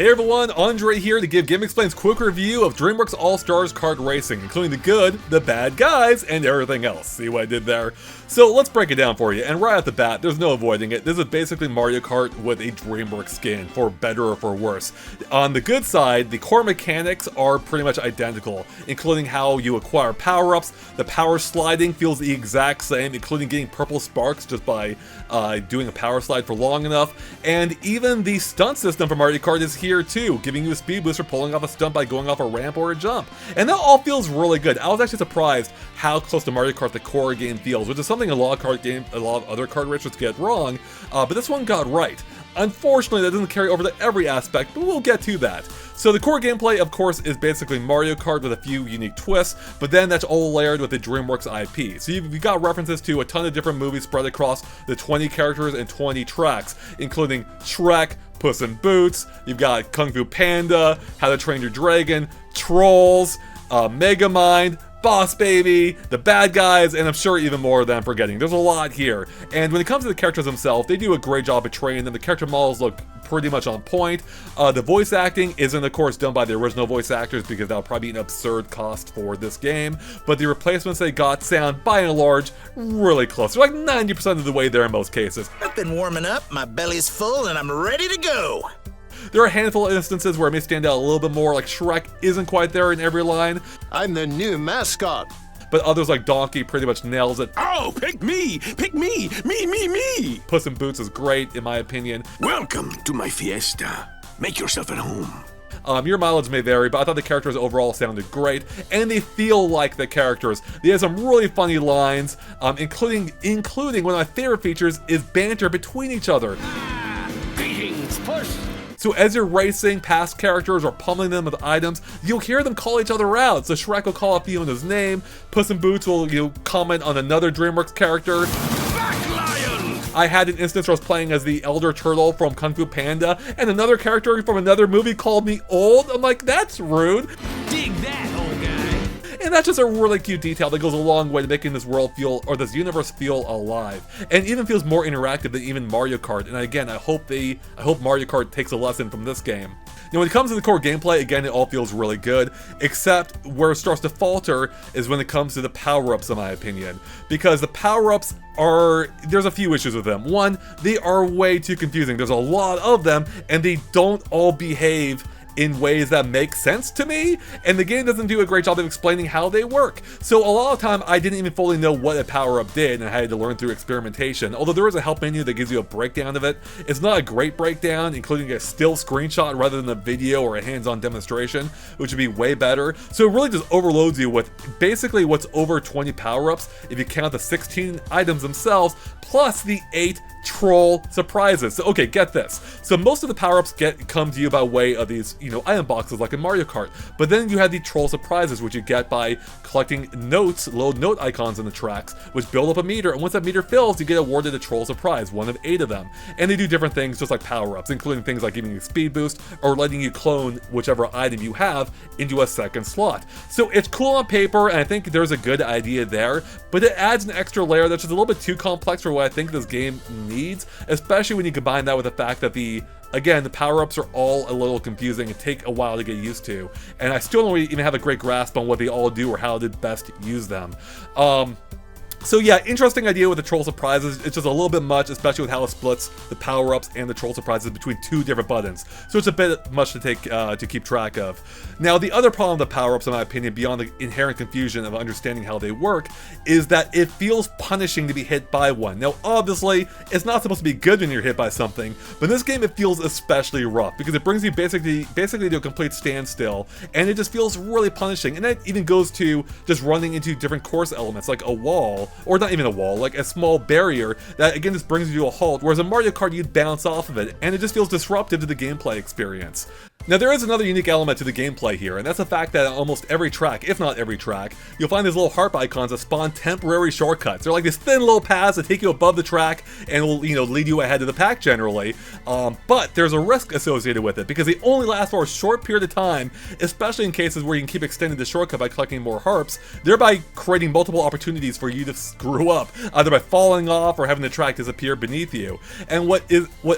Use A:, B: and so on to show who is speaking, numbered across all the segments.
A: Hey everyone, Andre here to give GameXplain's quick review of DreamWorks All-Star Kart Racing, including the good, the bad guys, and everything else. See what I did there? So let's break it down for you, and right off the bat, there's no avoiding it. This is basically Mario Kart with a DreamWorks skin, for better or for worse. On the good side, the core mechanics are pretty much identical, including how you acquire power-ups. The power sliding feels the exact same, including getting purple sparks just by doing a power slide for long enough. And even the stunt system for Mario Kart is here too, giving you a speed boost for pulling off a stunt by going off a ramp or a jump. And that all feels really good. I was actually surprised how close to Mario Kart the core game feels, which is something a lot of other kart racers get wrong, but this one got right. Unfortunately, that doesn't carry over to every aspect, but we'll get to that. So the core gameplay, of course, is basically Mario Kart with a few unique twists, but then that's all layered with the DreamWorks IP. So you've got references to a ton of different movies spread across the 20 characters and 20 tracks, including Shrek, Puss in Boots, you've got Kung Fu Panda, How to Train Your Dragon, Trolls, Megamind, Boss Baby, the bad guys, and I'm sure even more than I'm forgetting. There's a lot here. And when it comes to the characters themselves, they do a great job of training them. The character models look pretty much on point. The voice acting isn't, of course, done by the original voice actors because that would probably be an absurd cost for this game. But the replacements they got sound, by and large, really close. They're like 90% of the way there in most cases.
B: I've been warming up, my belly's full, and I'm ready to go.
A: There are a handful of instances where it may stand out a little bit more, like Shrek isn't quite there in every line.
C: I'm the new mascot.
A: But others like Donkey pretty much nails it.
D: Oh, pick me! Pick me! Me!
A: Puss in Boots is great, in my opinion.
D: Welcome to my fiesta. Make yourself at home.
A: Your mileage may vary, but I thought the characters overall sounded great, and they feel like the characters. They have some really funny lines, including one of my favorite features is banter between each other.
D: Greetings, push!
A: So as you're racing past characters or pummeling them with items, you'll hear them call each other out. So Shrek will call out Fiona's name, Puss in Boots will comment on another DreamWorks character.
D: Back, lion!
A: I had an instance where I was playing as the Elder Turtle from Kung Fu Panda, and another character from another movie called me old. I'm like, that's rude.
D: Dig that, old guy.
A: And that's just a really cute detail that goes a long way to making this world feel, or this universe feel alive. And even feels more interactive than even Mario Kart. And again, I hope Mario Kart takes a lesson from this game. Now, when it comes to the core gameplay, again, it all feels really good, except where it starts to falter is when it comes to the power-ups, in my opinion. Because the power-ups there's a few issues with them. One, they are way too confusing. There's a lot of them, and they don't all behave in ways that make sense to me, and the game doesn't do a great job of explaining how they work. So a lot of time I didn't even fully know what a power-up did, and I had to learn through experimentation. Although there is a help menu that gives you a breakdown of it, it's not a great breakdown, including a still screenshot rather than a video or a hands-on demonstration, which would be way better. So it really just overloads you with basically what's over 20 power-ups if you count the 16 items themselves, plus the 8 troll surprises. So okay, get this. So most of the power-ups come to you by way of these, item boxes like in Mario Kart. But then you have the troll surprises, which you get by collecting little note icons in the tracks, which build up a meter, and once that meter fills, you get awarded a troll surprise, one of 8 of them. And they do different things just like power-ups, including things like giving you a speed boost or letting you clone whichever item you have into a second slot. So it's cool on paper, and I think there's a good idea there, but it adds an extra layer that's just a little bit too complex for what I think this game needs, especially when you combine that with the fact that the power-ups are all a little confusing and take a while to get used to, and I still don't even have a great grasp on what they all do or how to best use them. So yeah, interesting idea with the troll surprises. It's just a little bit much, especially with how it splits the power-ups and the troll surprises between 2 different buttons. So it's a bit much to keep track of. Now, the other problem with the power-ups, in my opinion, beyond the inherent confusion of understanding how they work, is that it feels punishing to be hit by one. Now, obviously, it's not supposed to be good when you're hit by something, but in this game it feels especially rough because it brings you basically to a complete standstill, and it just feels really punishing. And that even goes to just running into different course elements, like a wall, or not even a wall, like a small barrier that again just brings you to a halt, whereas in Mario Kart you'd bounce off of it, and it just feels disruptive to the gameplay experience. Now there is another unique element to the gameplay here, and that's the fact that on almost every track, if not every track, you'll find these little harp icons that spawn temporary shortcuts. They're like these thin little paths that take you above the track and will, lead you ahead of the pack generally. But there's a risk associated with it because they only last for a short period of time, especially in cases where you can keep extending the shortcut by collecting more harps, thereby creating multiple opportunities for you to screw up, either by falling off or having the track disappear beneath you. And what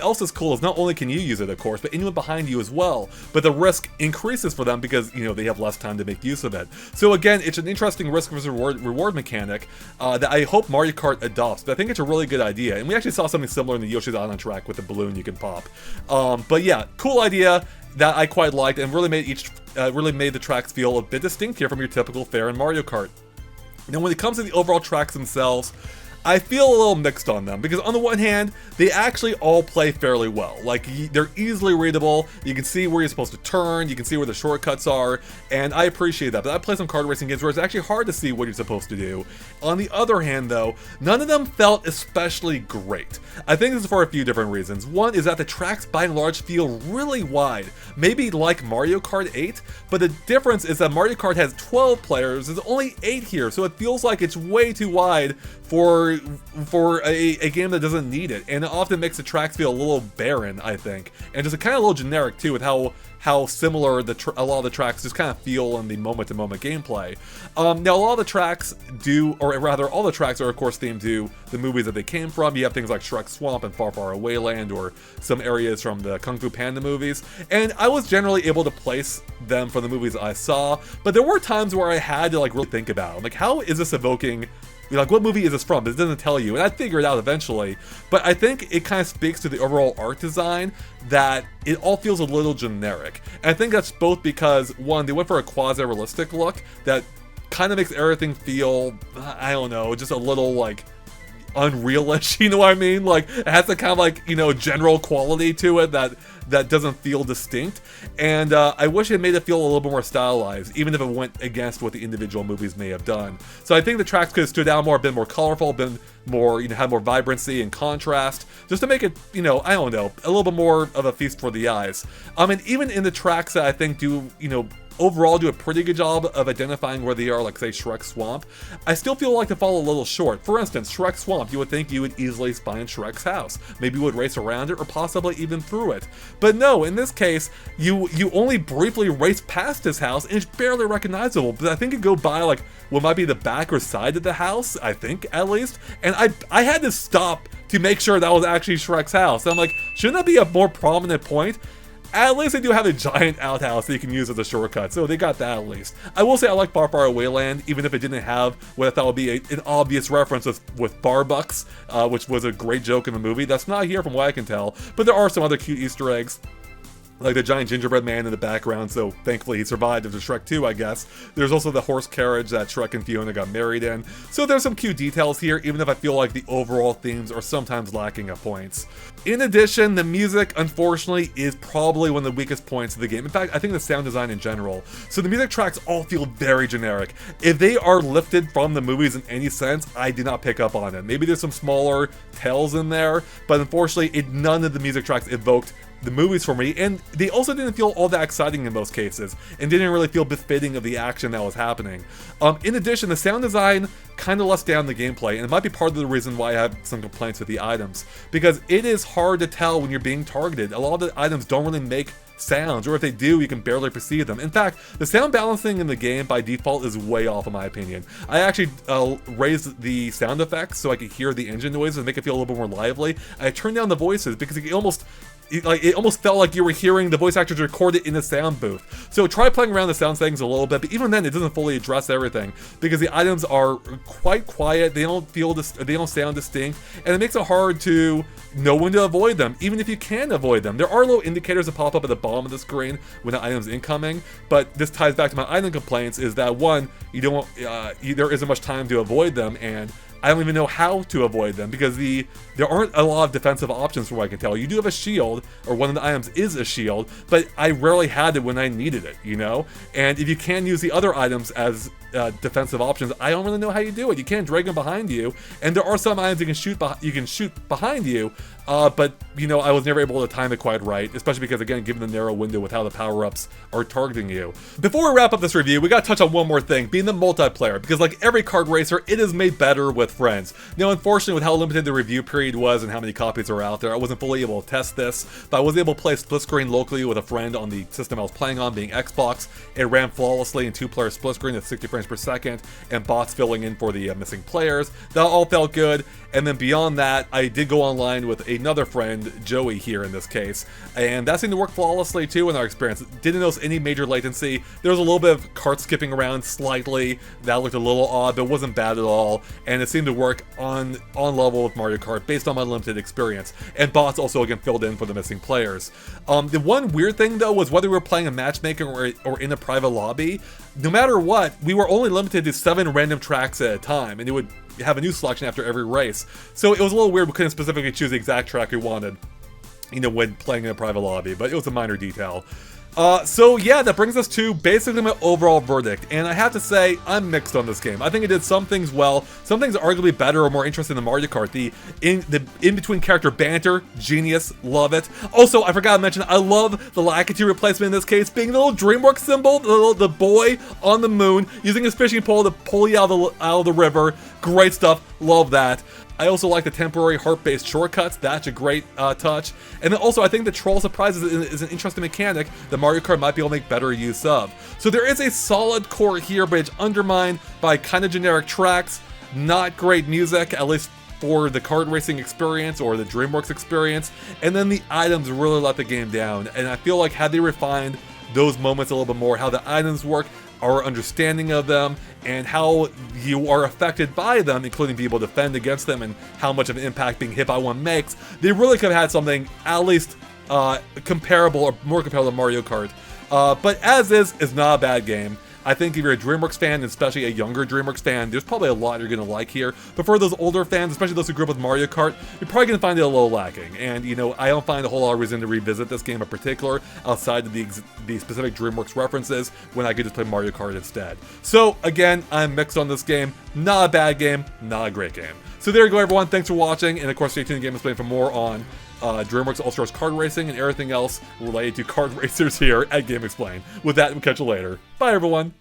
A: else is cool is not only can you use it, of course, but anyone behind you as well. but the risk increases for them because, you know, they have less time to make use of it. So again, it's an interesting risk versus reward mechanic that I hope Mario Kart adopts, but I think it's a really good idea. And we actually saw something similar in the Yoshi's Island track with the balloon you can pop. But yeah, cool idea that I quite liked, and really made the tracks feel a bit distinct here from your typical fare in Mario Kart. Now, when it comes to the overall tracks themselves, I feel a little mixed on them, because on the one hand, they actually all play fairly well. Like, they're easily readable, you can see where you're supposed to turn, you can see where the shortcuts are, and I appreciate that. But I play some kart racing games where it's actually hard to see what you're supposed to do. On the other hand, though, none of them felt especially great. I think this is for a few different reasons. One is that the tracks by and large feel really wide, maybe like Mario Kart 8, but the difference is that Mario Kart has 12 players, there's only 8 here, so it feels like it's way too wide for a game that doesn't need it, and it often makes the tracks feel a little barren, I think, and just kind of a little generic too, with how similar a lot of the tracks just kind of feel in the moment-to-moment gameplay. Now, a lot of the tracks do, or rather, all the tracks are of course themed to the movies that they came from. You have things like Shrek Swamp and Far Far Away Land, or some areas from the Kung Fu Panda movies, and I was generally able to place them from the movies I saw, but there were times where I had to like really think about it. Like, how is this evoking, like, what movie is this from? It doesn't tell you, and I'd figure it out eventually. But I think it kind of speaks to the overall art design that it all feels a little generic. And I think that's both because, one, they went for a quasi-realistic look that kind of makes everything feel, I don't know, just a little, like, unrealish, you know what I mean? Like, it has a kind of, like, you know, general quality to it that doesn't feel distinct, and I wish it made it feel a little bit more stylized, even if it went against what the individual movies may have done. So I think the tracks could have stood out more, been more colorful, been more, you know, had more vibrancy and contrast, just to make it, you know, I don't know, a little bit more of a feast for the eyes. And even in the tracks that I think do, you know, overall do a pretty good job of identifying where they are, like say Shrek Swamp, I still feel like they fall a little short. For instance, Shrek Swamp, you would think you would easily find Shrek's house. Maybe you would race around it, or possibly even through it. But no, in this case, you only briefly race past his house, and it's barely recognizable, but I think you go by like what might be the back or side of the house, I think, at least, and I had to stop to make sure that was actually Shrek's house. And I'm like, shouldn't that be a more prominent point? At least they do have a giant outhouse that you can use as a shortcut, so they got that at least. I will say I like Far Far Away Land, even if it didn't have what I thought would be an obvious reference with Barbucks, which was a great joke in the movie. That's not here from what I can tell, but there are some other cute Easter eggs, like the giant gingerbread man in the background, so thankfully he survived into Shrek 2, I guess. There's also the horse carriage that Shrek and Fiona got married in, so there's some cute details here, even if I feel like the overall themes are sometimes lacking at points. In addition, the music, unfortunately, is probably one of the weakest points of the game. In fact, I think the sound design in general. So the music tracks all feel very generic. If they are lifted from the movies in any sense, I did not pick up on it. Maybe there's some smaller tells in there, but unfortunately, none of the music tracks evoked the movies for me, and they also didn't feel all that exciting in most cases, and didn't really feel befitting of the action that was happening. In addition, the sound design kind of lets down the gameplay, and it might be part of the reason why I have some complaints with the items, because it is hard to tell when you're being targeted. A lot of the items don't really make sounds, or if they do, you can barely perceive them. In fact, the sound balancing in the game by default is way off in my opinion. I actually raised the sound effects so I could hear the engine noises and make it feel a little bit more lively. I turned down the voices because it almost felt like you were hearing the voice actors recorded in the sound booth. So try playing around the sound settings a little bit, but even then it doesn't fully address everything, because the items are quite quiet, they don't sound distinct, and it makes it hard to know when to avoid them, even if you can avoid them. There are little indicators that pop up at the bottom of the screen when the item's incoming, but this ties back to my item complaints, is that one, there isn't much time to avoid them, and I don't even know how to avoid them, because there aren't a lot of defensive options from what I can tell. You do have a shield, or one of the items is a shield, but I rarely had it when I needed it, you know? And if you can use the other items as defensive options, I don't really know how you do it. You can't drag them behind you, and there are some items you can shoot behind you, but, you know, I was never able to time it quite right, especially because, again, given the narrow window with how the power-ups are targeting you. Before we wrap up this review, we gotta touch on one more thing, being the multiplayer, because like every kart racer, it is made better with friends. Now, unfortunately, with how limited the review period was and how many copies are out there, I wasn't fully able to test this, but I was able to play Splitscreen locally with a friend on the system I was playing on, being Xbox. It ran flawlessly in 2-player Splitscreen at 60 frames per second, and bots filling in for the missing players. That all felt good, and then beyond that, I did go online with another friend, Joey here in this case, and that seemed to work flawlessly too in our experience. Didn't notice any major latency. There was a little bit of kart skipping around slightly, that looked a little odd, but it wasn't bad at all, and it seemed to work on level with Mario Kart based on my limited experience. And bots also again filled in for the missing players. The one weird thing though was whether we were playing a matchmaker or in a private lobby, no matter what, we were only limited to 7 random tracks at a time, and it would have a new selection after every race. So it was a little weird, we couldn't specifically choose the exact track we wanted, you know, when playing in a private lobby, but it was a minor detail. So yeah, that brings us to basically my overall verdict, and I have to say, I'm mixed on this game. I think it did some things well, some things arguably better or more interesting than Mario Kart. The in-between character banter, genius, love it. Also, I forgot to mention, I love the Lackey replacement in this case, being the little DreamWorks symbol, the boy on the moon, using his fishing pole to pull you out of the river. Great stuff, love that. I also like the temporary heart-based shortcuts. That's a great touch. And then also, I think the Troll Surprises is an interesting mechanic that Mario Kart might be able to make better use of. So there is a solid core here, but it's undermined by kind of generic tracks, not great music, at least for the kart racing experience or the DreamWorks experience, and then the items really let the game down. And I feel like had they refined those moments a little bit more, how the items work, our understanding of them, and how you are affected by them, including being able to defend against them and how much of an impact being hit by one makes, they really could have had something at least comparable or more comparable to Mario Kart. But as is, it's not a bad game. I think if you're a DreamWorks fan, and especially a younger DreamWorks fan, there's probably a lot you're going to like here. But for those older fans, especially those who grew up with Mario Kart, you're probably going to find it a little lacking. And, you know, I don't find a whole lot of reason to revisit this game in particular, outside of the specific DreamWorks references, when I could just play Mario Kart instead. So, again, I'm mixed on this game. Not a bad game, not a great game. So there you go, everyone. Thanks for watching, and of course, stay tuned to GameXplain for more on DreamWorks All-Star Kart Racing and everything else related to kart racers here at GameXplain. With that, we'll catch you later. Bye, everyone.